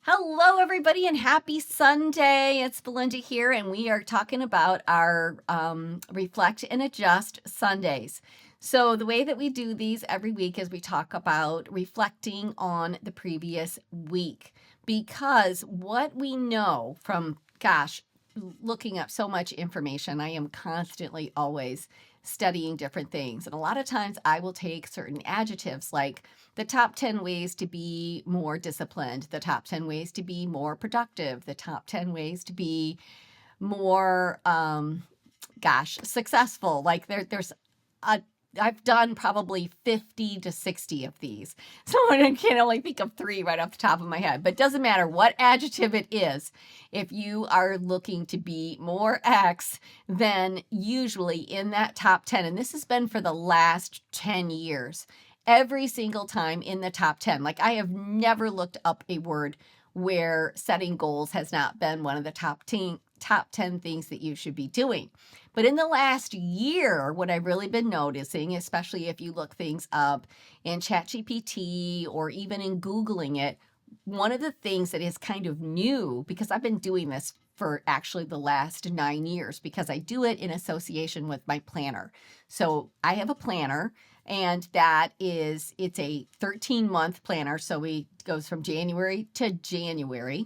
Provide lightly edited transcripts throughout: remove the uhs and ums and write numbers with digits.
Hello, everybody, and happy Sunday. It's Belinda here, and we are talking about our Reflect and Adjust Sundays. So, the way that we do these every week is we talk about reflecting on the previous week because what we know from, looking up so much information, I am constantly always studying different things. And a lot of times I will take certain adjectives like the top 10 ways to be more disciplined, the top 10 ways to be more productive, the top 10 ways to be more, successful. Like there's a I've done probably 50 to 60 of these. So I can only think of 3 right off the top of my head. But it doesn't matter what adjective it is. If you are looking to be more X, then usually in that top 10, and this has been for the last 10 years, every single time in the top 10. Like I have never looked up a word where setting goals has not been one of the top 10 things that you should be doing. But in the last year, what I've really been noticing, especially if you look things up in ChatGPT or even in Googling it, one of the things that is kind of new, because I've been doing this for actually the last 9 years, because I do it in association with my planner. So I have a planner, and it's a 13-month planner. So it goes from January to January.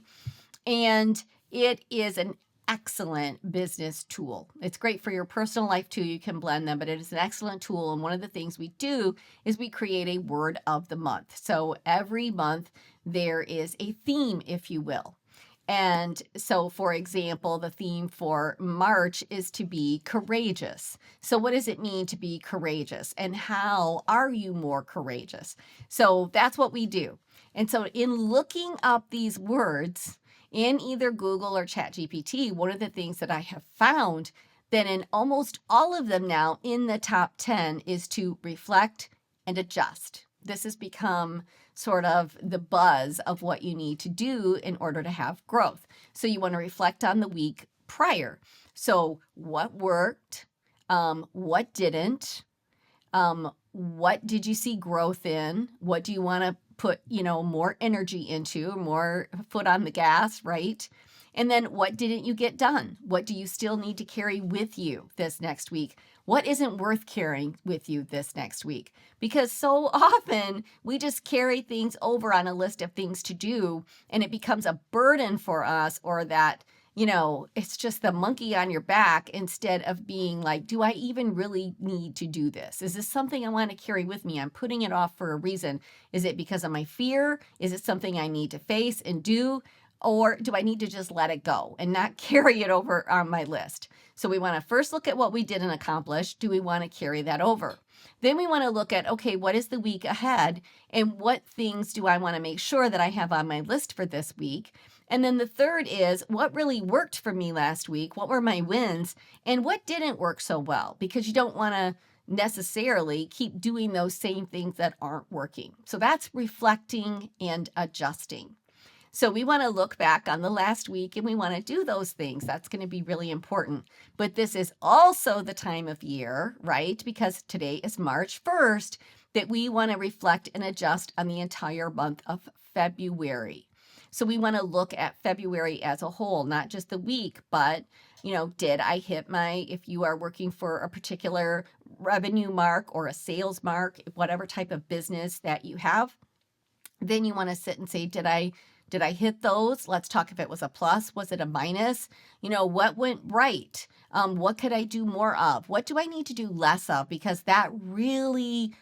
And it is an excellent business tool. It's great for your personal life too. You can blend them, but it is an excellent tool. And one of the things we do is we create a word of the month. So every month there is a theme, if you will. And so, for example, the theme for March is to be courageous. So what does it mean to be courageous? And how are you more courageous? So that's what we do. And so in looking up these words, in either Google or ChatGPT, one of the things that I have found that in almost all of them now in the top 10 is to reflect and adjust. This has become sort of the buzz of what you need to do in order to have growth. So you want to reflect on the week prior. So what worked? What didn't? What did you see growth in? What do you want to put, more energy into, more foot on the gas, right? And then what didn't you get done? What do you still need to carry with you this next week? What isn't worth carrying with you this next week? Because so often we just carry things over on a list of things to do, and it becomes a burden for us, or that it's just the monkey on your back, instead of being like, do I even really need to do this? Is this something I want to carry with me? I'm putting it off for a reason. Is it because of my fear? Is it something I need to face and do? Or do I need to just let it go and not carry it over on my list? So we want to first look at what we didn't accomplish. Do we want to carry that over? Then we want to look at, okay, what is the week ahead? And what things do I want to make sure that I have on my list for this week? And then the third is, what really worked for me last week? What were my wins? And what didn't work so well? Because you don't want to necessarily keep doing those same things that aren't working. So that's reflecting and adjusting. So we want to look back on the last week and we want to do those things. That's going to be really important. But this is also the time of year, right? Because today is March 1st, that we want to reflect and adjust on the entire month of February. So we want to look at February as a whole, not just the week, but, did I hit if you are working for a particular revenue mark or a sales mark, whatever type of business that you have, then you want to sit and say, did I hit those? Let's talk if it was a plus. Was it a minus? What went right? What could I do more of? What do I need to do less of? Because that really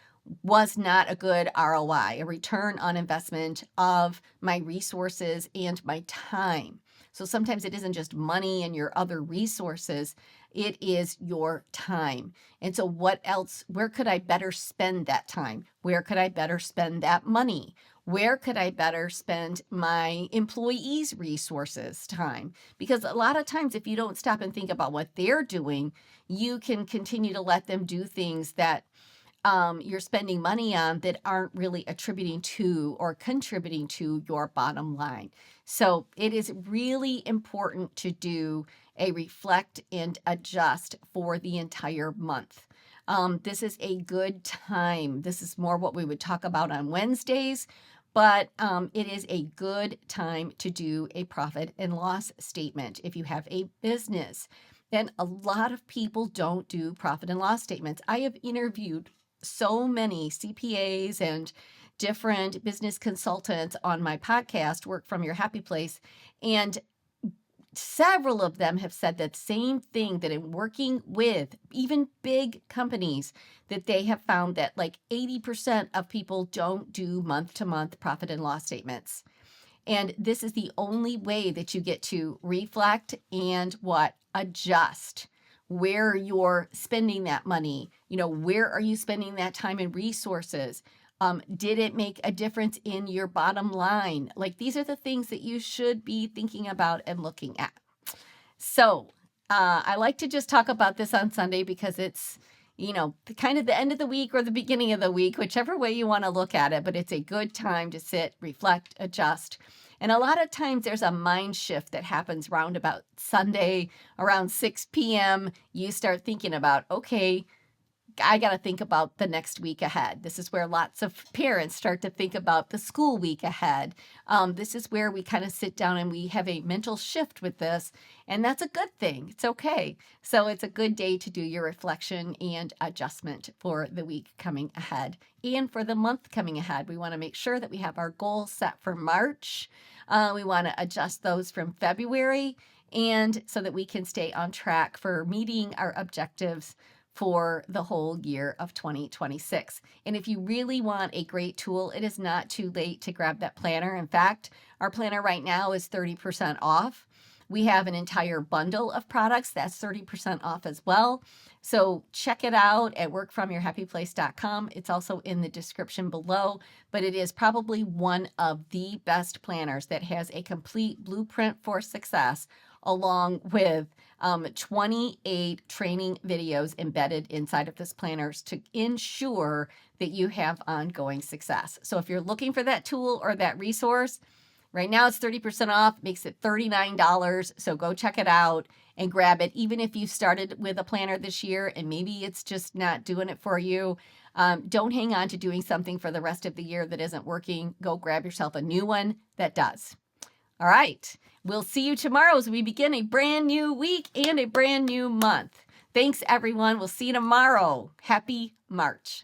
was not a good ROI, a return on investment of my resources and my time. So sometimes it isn't just money and your other resources, it is your time. And so what else, where could I better spend that time? Where could I better spend that money? Where could I better spend my employees' resources time? Because a lot of times, if you don't stop and think about what they're doing, you can continue to let them do things that you're spending money on that aren't really attributing to or contributing to your bottom line. So it is really important to do a reflect and adjust for the entire month. This is a good time. This is more what we would talk about on Wednesdays, but it is a good time to do a profit and loss statement if you have a business. And a lot of people don't do profit and loss statements. I have interviewed so many CPAs and different business consultants on my podcast, Work From Your Happy Place, and several of them have said that same thing, that in working with even big companies, that they have found that like 80% of people don't do month-to-month profit and loss statements. And this is the only way that you get to reflect and adjust where you're spending that money. Where are you spending that time and resources? Did it make a difference in your bottom line? Like, these are the things that you should be thinking about and looking at. So I like to just talk about this on Sunday because it's, kind of the end of the week or the beginning of the week, whichever way you want to look at it. But it's a good time to sit, reflect, adjust. And a lot of times there's a mind shift that happens round about Sunday around 6 p.m. You start thinking about, okay, I got to think about the next week ahead. This is where lots of parents start to think about the school week ahead. This is where we kind of sit down and we have a mental shift with this, and that's a good thing. It's okay. So it's a good day to do your reflection and adjustment for the week coming ahead and for the month coming ahead. We want to make sure that we have our goals set for March. We want to adjust those from February, and so that we can stay on track for meeting our objectives for the whole year of 2026. And if you really want a great tool, it is not too late to grab that planner. In fact, our planner right now is 30% off. We have an entire bundle of products that's 30% off as well. So check it out at workfromyourhappyplace.com. It's also in the description below, but it is probably one of the best planners that has a complete blueprint for success, along with 28 training videos embedded inside of this planners to ensure that you have ongoing success. So if you're looking for that tool or that resource, right now it's 30% off, makes it $39. So go check it out and grab it. Even if you started with a planner this year and maybe it's just not doing it for you, don't hang on to doing something for the rest of the year that isn't working. Go grab yourself a new one that does. All right. We'll see you tomorrow as we begin a brand new week and a brand new month. Thanks, everyone. We'll see you tomorrow. Happy March.